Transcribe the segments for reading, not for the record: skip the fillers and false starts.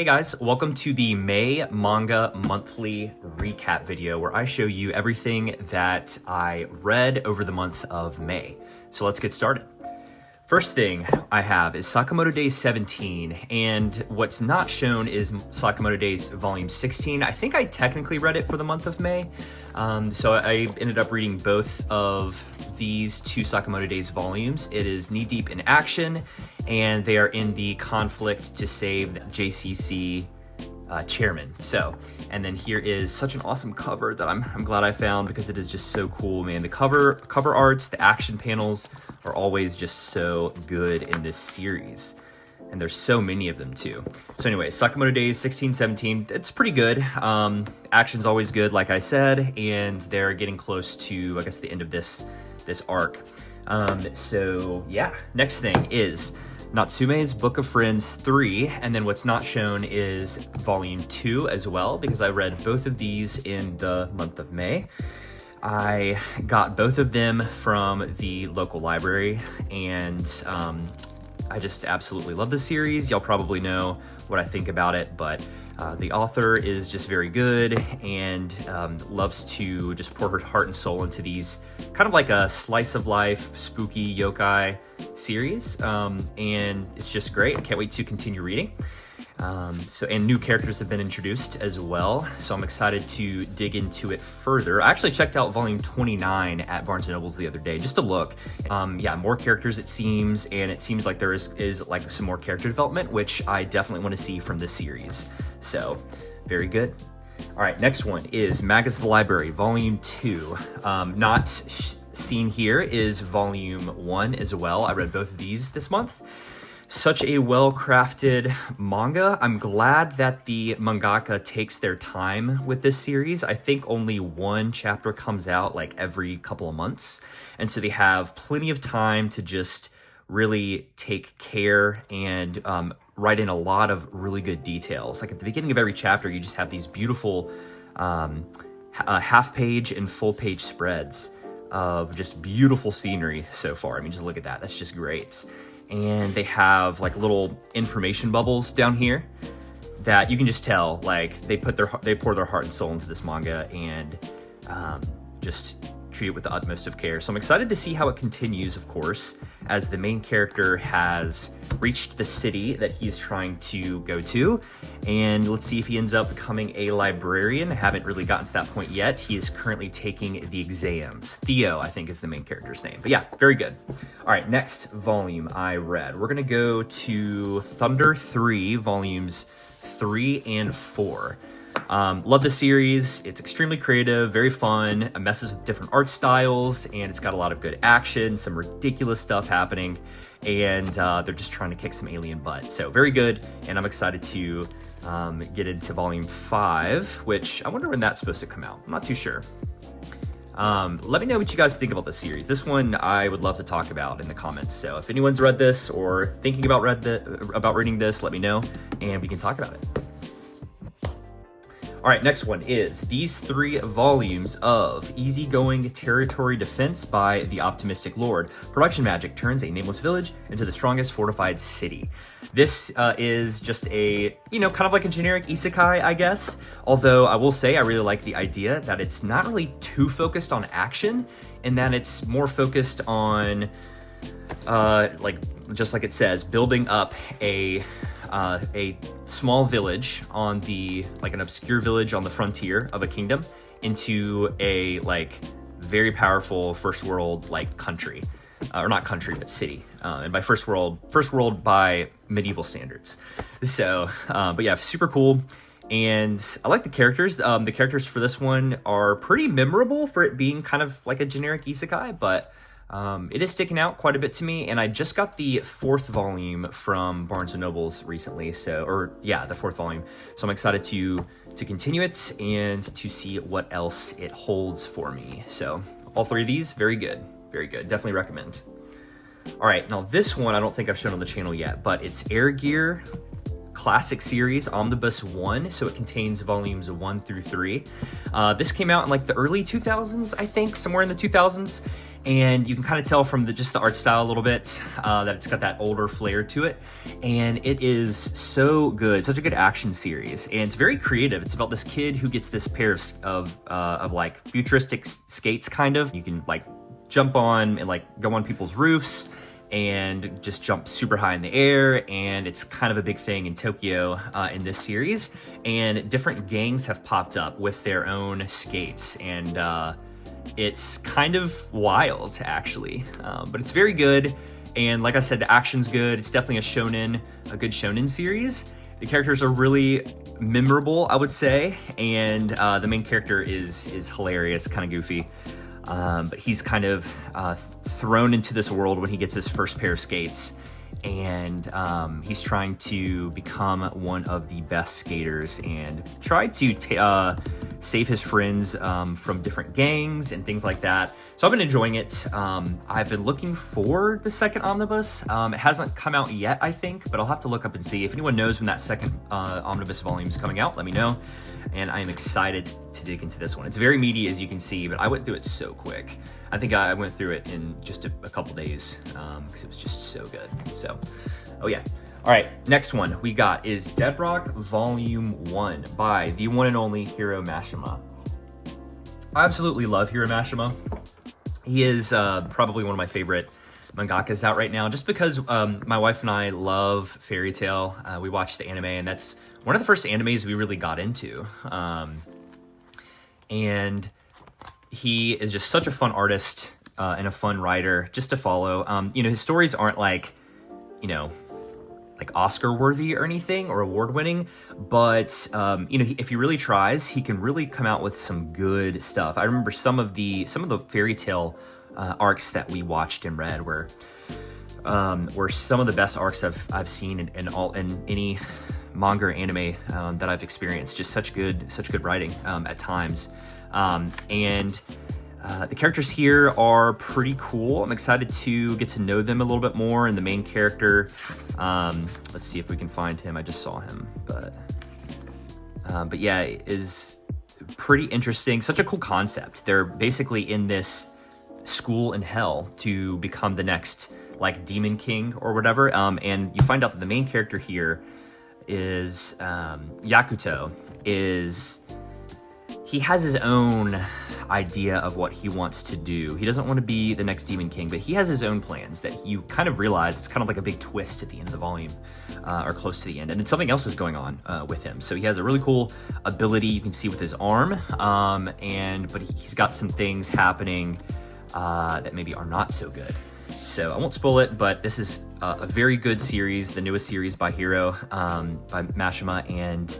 Hey guys, welcome to the May Manga Monthly Recap video where I show you everything that I read over the month of May. So let's get started. First thing I have is Sakamoto Days 17, and what's not shown is Sakamoto Days Volume 16. I think I technically read it for the month of May, so I ended up reading both of these two Sakamoto Days volumes. It is knee-deep in action, and they are in the conflict to save the JCC chairman. So, and then here is such an awesome cover that I'm glad I found because it is just so cool, man. The cover arts, the action panels are always just so good in this series. And there's so many of them too. So anyway, Sakamoto Days 16, 17, it's pretty good. Action's always good, like I said, and they're getting close to, I guess, the end of this arc. So yeah, next thing is Natsume's Book of Friends 3, and then what's not shown is Volume 2 as well, because I read both of these in the month of May. I got both of them from the local library, and I just absolutely love the series. Y'all probably know what I think about it, but the author is just very good and loves to just pour her heart and soul into these kind of like a slice of life spooky yokai series, and it's just great. I can't wait to continue reading. And new characters have been introduced as well, so I'm excited to dig into it further. I actually checked out volume 29 at Barnes & Noble's the other day just to look. Yeah, more characters it seems, and it seems like there is like some more character development, which I definitely want to see from this series. So, very good. All right, next one is Magus the Library, volume 2. Not seen here is volume 1 as well. I read both of these this month. Such a well-crafted manga. I'm glad that the mangaka takes their time with this series. I think only one chapter comes out like every couple of months. And so they have plenty of time to just really take care and write in a lot of really good details. Like at the beginning of every chapter, you just have these beautiful half-page and full-page spreads of just beautiful scenery so far. I mean, just look at that. That's just great. And they have like little information bubbles down here that you can just tell like they pour their heart and soul into this manga and just treat it with the utmost of care. So I'm excited to see how it continues, of course, as the main character has reached the city that he is trying to go to. And let's see if he ends up becoming a librarian. I haven't really gotten to that point yet. He is currently taking the exams. Theo, I think, is the main character's name. But yeah, very good. All right, next volume I read. We're gonna go to Thunder 3, volumes 3 and 4. Love the series. It's extremely creative, very fun. It messes with different art styles, and it's got a lot of good action, some ridiculous stuff happening, and they're just trying to kick some alien butt. So very good, and I'm excited to get into volume 5, which I wonder when that's supposed to come out. I'm not too sure. Let me know what you guys think about this series. This one I would love to talk about in the comments. So if anyone's read this or thinking about reading this, let me know, and we can talk about it. All right, next one is these 3 volumes of Easygoing Territory Defense by the Optimistic Lord. Production magic turns a nameless village into the strongest fortified city. This is just a, kind of like a generic isekai, I guess. Although I will say I really like the idea that it's not really too focused on action and that it's more focused on, just like it says, building up a small village on an obscure village on the frontier of a kingdom into a very powerful first world country, or not country but city, and by first world by medieval standards. So but yeah, super cool, and I like the characters. The characters for this one are pretty memorable for it being kind of like a generic isekai, but it is sticking out quite a bit to me, and I just got the 4th volume from Barnes & Noble's recently, the 4th volume. So I'm excited to continue it and to see what else it holds for me. So all 3 of these, very good, definitely recommend. All right, now this one I don't think I've shown on the channel yet, but it's Air Gear Classic Series Omnibus 1, so it contains volumes 1 through 3. This came out in the early 2000s, I think, somewhere in the 2000s, And you can kind of tell from just the art style a little bit that it's got that older flair to it. And it is so good, such a good action series. And it's very creative. It's about this kid who gets this pair of like futuristic skates, kind of. You can like jump on and like go on people's roofs and just jump super high in the air. And it's kind of a big thing in Tokyo in this series. And different gangs have popped up with their own skates. And it's kind of wild, actually, but it's very good. And like I said, the action's good. It's definitely a good shonen series. The characters are really memorable, I would say, and the main character is hilarious, kind of goofy. But he's kind of thrown into this world when he gets his first pair of skates, and he's trying to become one of the best skaters and try to save his friends from different gangs and things like that. So I've been enjoying it. I've been looking for the second omnibus. It hasn't come out yet, I think, but I'll have to look up and see. If anyone knows when that second omnibus volume is coming out, let me know. And I am excited to dig into this one. It's very meaty, as you can see, but I went through it so quick. I think I went through it in just a couple days because it was just so good. So, oh yeah. All right, next one we got is Dead Rock Volume 1 by the one and only Hiro Mashima. I absolutely love Hiro Mashima. He is probably one of my favorite mangakas out right now, just because my wife and I love fairy tale. We watched the anime, and that's one of the first animes we really got into. And he is just such a fun artist and a fun writer just to follow. You know, his stories aren't like, you know, like Oscar worthy or anything or award winning, but you know, if he really tries, he can really come out with some good stuff. I remember some of the fairy tale arcs that we watched and read were some of the best arcs I've seen in any manga or anime that I've experienced. Just such good writing at times. And the characters here are pretty cool. I'm excited to get to know them a little bit more. And the main character, let's see if we can find him. I just saw him, but yeah, is pretty interesting. Such a cool concept. They're basically in this school in hell to become the next like demon king or whatever. And you find out that the main character here is Yakuto. He has his own idea of what he wants to do. He doesn't want to be the next Demon King, but he has his own plans that you kind of realize. It's kind of like a big twist at the end of the volume, or close to the end. And then something else is going on with him. So he has a really cool ability you can see with his arm, but he's got some things happening that maybe are not so good. So I won't spoil it, but this is a very good series, the newest series by Hiro, by Mashima, and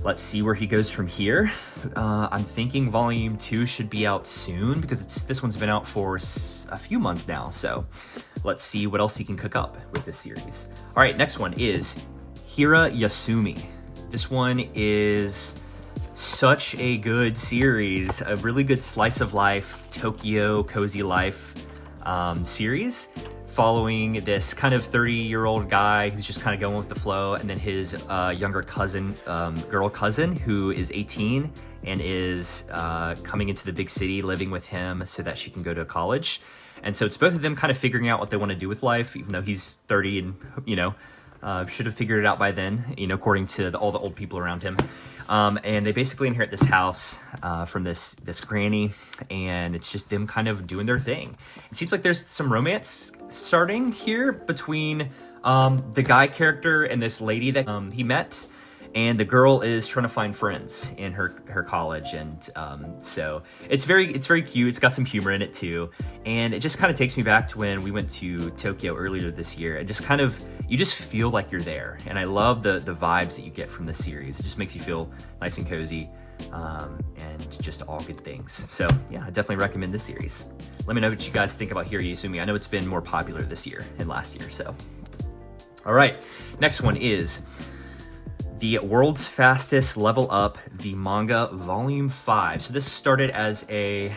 let's see where he goes from here. I'm thinking volume 2 should be out soon because this one's been out for a few months now. So let's see what else he can cook up with this series. All right, next one is Hira Yasumi. This one is such a good series, a really good slice of life, Tokyo cozy life series, following this kind of 30-year-old guy who's just kind of going with the flow, and then his younger cousin, girl cousin, who is 18 and is coming into the big city, living with him so that she can go to college. And so it's both of them kind of figuring out what they want to do with life, even though he's 30 and, you know, should have figured it out by then, you know, according to all the old people around him. And they basically inherit this house from this granny, and it's just them kind of doing their thing. It seems like there's some romance starting here between the guy character and this lady that he met, and the girl is trying to find friends in her college, and so it's very cute. It's got some humor in it too, and it just kind of takes me back to when we went to Tokyo earlier this year. It just kind of, you just feel like you're there, and I love the vibes that you get from the series. It just makes you feel nice and cozy, and just all good things. So yeah, I definitely recommend this series. Let me know what you guys think about Hiro Yasumi. I know it's been more popular this year than last year. So, all right, next one is The World's Fastest Level Up, the manga volume 5. So this started as a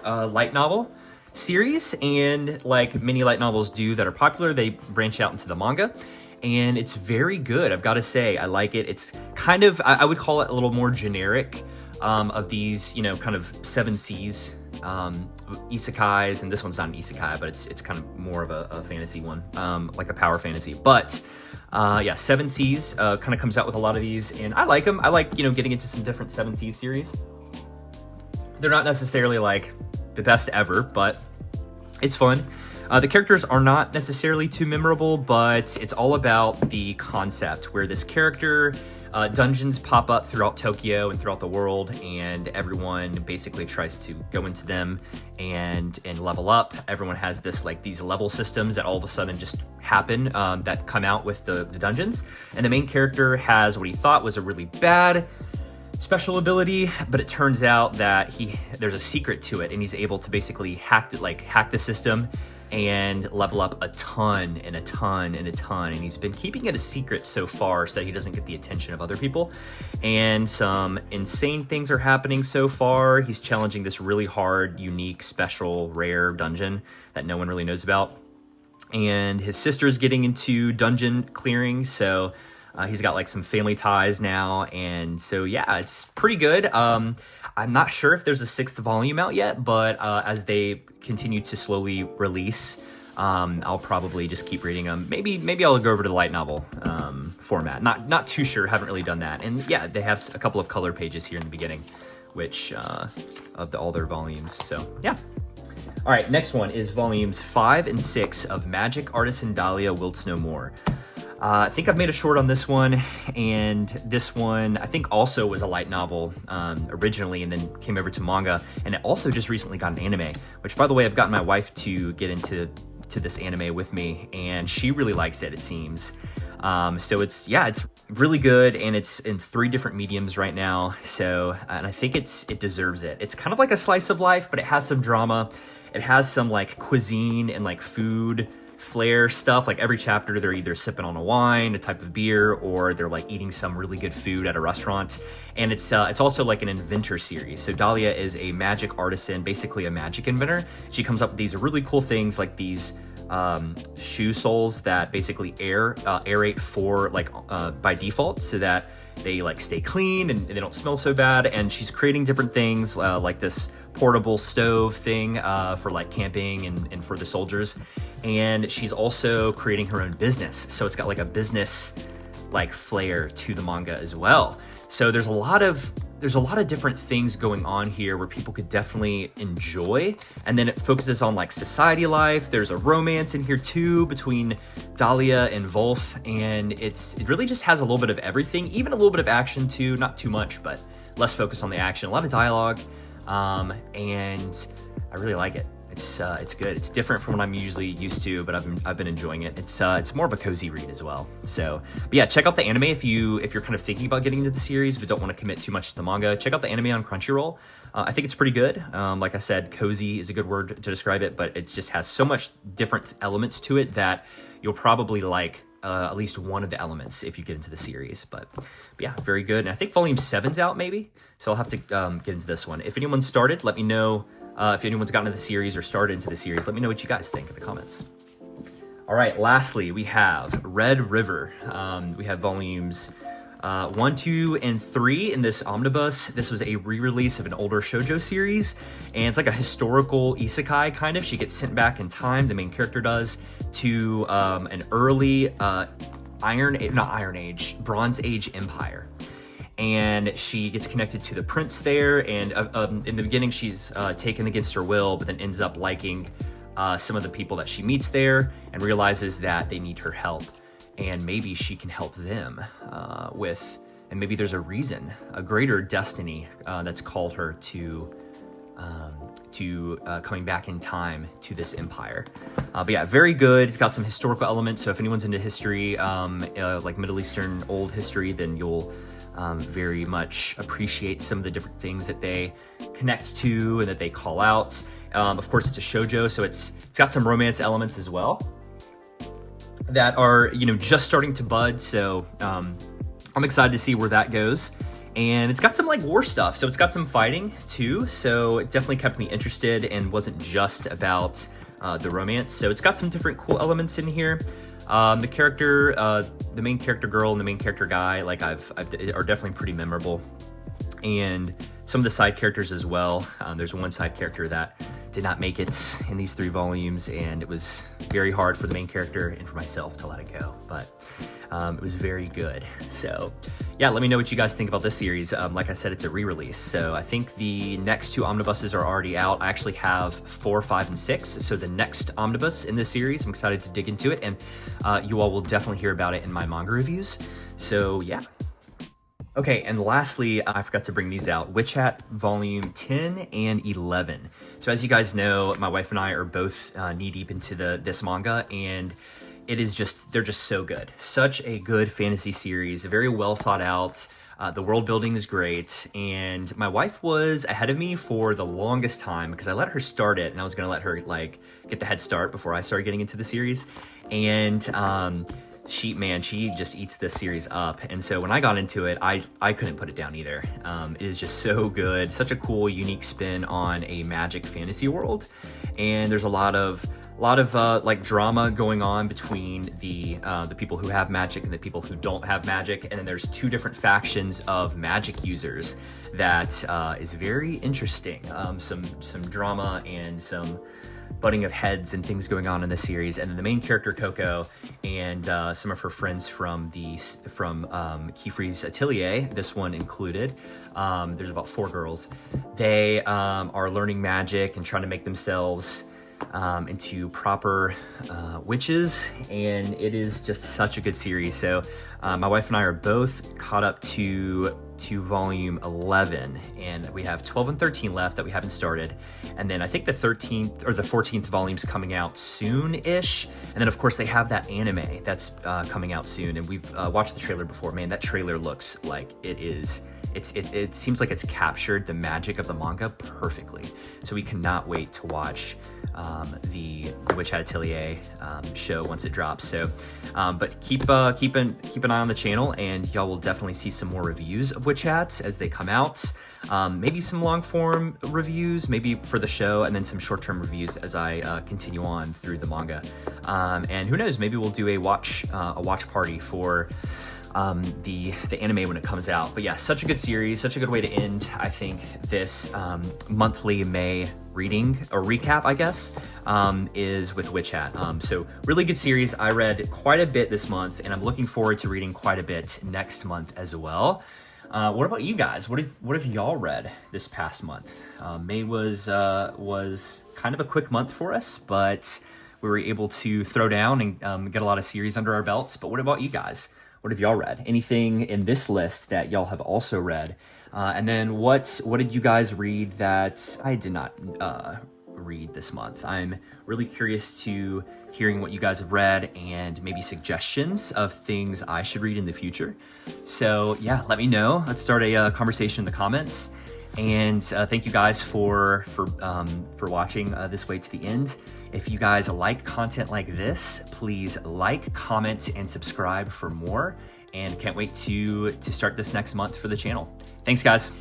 light novel series, and like many light novels do that are popular, they branch out into the manga, and it's very good. I've got to say, I like it. It's kind of, I would call it a little more generic of these, you know, kind of 7 C's isekais, and this one's not an isekai, but it's kind of more of a fantasy one, like a power fantasy. But yeah, Seven Seas kind of comes out with a lot of these, and I like them. I like, you know, getting into some different Seven Seas series. They're not necessarily like the best ever, but it's fun. The characters are not necessarily too memorable, but it's all about the concept where this character, dungeons pop up throughout Tokyo and throughout the world, and everyone basically tries to go into them and level up. Everyone has this like these level systems that all of a sudden just happen, that come out with the dungeons. And the main character has what he thought was a really bad special ability, but it turns out that there's a secret to it, and he's able to basically hack the system and level up a ton and a ton and a ton. And he's been keeping it a secret so far so that he doesn't get the attention of other people. And some insane things are happening so far. He's challenging this really hard, unique, special, rare dungeon that no one really knows about. And his sister's getting into dungeon clearing, so he's got like some family ties now. And so yeah, it's pretty good. I'm not sure if there's a 6th volume out yet, but as they continue to slowly release, I'll probably just keep reading them. Maybe I'll go over to the light novel format. Not too sure, haven't really done that. And yeah, they have a couple of color pages here in the beginning, which of all their volumes. So yeah. All right, next one is volumes 5 and 6 of Magic Artisan Dahlia Wilts No More. I think I've made a short on this one, and this one I think also was a light novel originally, and then came over to manga, and it also just recently got an anime, which by the way, I've gotten my wife to get into this anime with me, and she really likes it, it seems. So it's really good, and it's in 3 different mediums right now, so, and I think it deserves it. It's kind of like a slice of life, but it has some drama. It has some like cuisine and like food flair stuff. Like every chapter they're either sipping on a wine, a type of beer, or they're like eating some really good food at a restaurant. And it's also like an inventor series. So Dahlia is a magic artisan, basically a magic inventor. She comes up with these really cool things like these shoe soles that basically aerate for like by default, so that they like stay clean and they don't smell so bad. And she's creating different things like this portable stove thing for like camping and for the soldiers. And she's also creating her own business, so it's got like a business like flair to the manga as well. So there's a lot of different things going on here where people could definitely enjoy. And then it focuses on like society life. There's a romance in here too between Dahlia and Wolf, and it really just has a little bit of everything, even a little bit of action too, not too much, but less focus on the action, a lot of dialogue, and I really like it. It's good. It's different from what I'm usually used to, but I've been enjoying it. It's more of a cozy read as well. So, but yeah, check out the anime if you're kind of thinking about getting into the series but don't want to commit too much to the manga. Check out the anime on Crunchyroll. I think it's pretty good. Like I said, cozy is a good word to describe it, but it just has so much different elements to it that you'll probably like at least one of the elements if you get into the series. But yeah, very good. And I think volume 7's out maybe, so I'll have to get into this one. If anyone started, let me know. If anyone's gotten into the series or started into the series, let me know what you guys think in the comments. All right, lastly, we have Red River. We have volumes 1, 2, and 3 in this omnibus. This was a re-release of an older shoujo series, and it's like a historical isekai kind of. She gets sent back in time, the main character does, to an early Bronze Age empire. And she gets connected to the prince there, and in the beginning she's taken against her will, but then ends up liking some of the people that she meets there, and realizes that they need her help, and maybe she can help them and maybe there's a reason, a greater destiny that's called her to coming back in time to this empire. But yeah, very good. It's got some historical elements, so if anyone's into history, like Middle Eastern old history, then you'll very much appreciate some of the different things that they connect to and that they call out. Of course, it's a shoujo, so it's got some romance elements as well that are, just starting to bud. So I'm excited to see where that goes. And it's got some like war stuff, so it's got some fighting too. So it definitely kept me interested and wasn't just about the romance. So it's got some different cool elements in here. The main character girl and the main character guy, like are definitely pretty memorable. And some of the side characters as well. There's one side character that did not make it in these 3 volumes, and it was very hard for the main character and for myself to let it go, but it was very good. So yeah, let me know what you guys think about this series. Like I said, it's a re-release, so I think the next 2 omnibuses are already out. I actually have 4, 5, and 6, so the next omnibus in this series, I'm excited to dig into it, and you all will definitely hear about it in my manga reviews. So yeah. Okay, and lastly, I forgot to bring these out, Witch Hat Volume 10 and 11. So as you guys know, my wife and I are both knee-deep into this manga, and they're just so good. Such a good fantasy series, very well thought out. The world building is great, and my wife was ahead of me for the longest time because I let her start it, and I was gonna let her like get the head start before I started getting into the series. And she just eats this series up, and so when I got into it, I couldn't put it down either. It is just so good, such a cool, unique spin on a magic fantasy world, and there's a lot of like drama going on between the people who have magic and the people who don't have magic, and then there's 2 different factions of magic users that is very interesting. Some drama and some butting of heads and things going on in the series, and then the main character Coco and some of her friends from Kiefer's Atelier, this one included. There's about 4 girls. They are learning magic and trying to make themselves into proper witches, and it is just such a good series. So my wife and I are both caught up to volume 11, and we have 12 and 13 left that we haven't started, and then I think the 13th or the 14th volume's coming out soon-ish, and then of course they have that anime that's coming out soon, and we've watched the trailer before. Man, that trailer looks like it seems like it's captured the magic of the manga perfectly, so we cannot wait to watch the Witch Hat Atelier show once it drops. So but keep an eye on the channel, and y'all will definitely see some more reviews of Witch Hats as they come out. Maybe some long form reviews, maybe for the show, and then some short-term reviews as I continue on through the manga. And who knows, maybe we'll do a watch party for the anime when it comes out. But yeah, such a good series, such a good way to end, I think, this monthly May reading or recap, I guess, is with Witch Hat. So really good series. I read quite a bit this month, and I'm looking forward to reading quite a bit next month as well. What about you guys? What have y'all read this past month? May was kind of a quick month for us, but we were able to throw down and get a lot of series under our belts. But what about you guys? What have y'all read? Anything in this list that y'all have also read? And then what did you guys read that I did not read this month? I'm really curious to hearing what you guys have read and maybe suggestions of things I should read in the future. So yeah, let me know. Let's start a conversation in the comments. And thank you guys for watching this way to the end. If you guys like content like this, please like, comment, and subscribe for more. And can't wait to start this next month for the channel. Thanks, guys.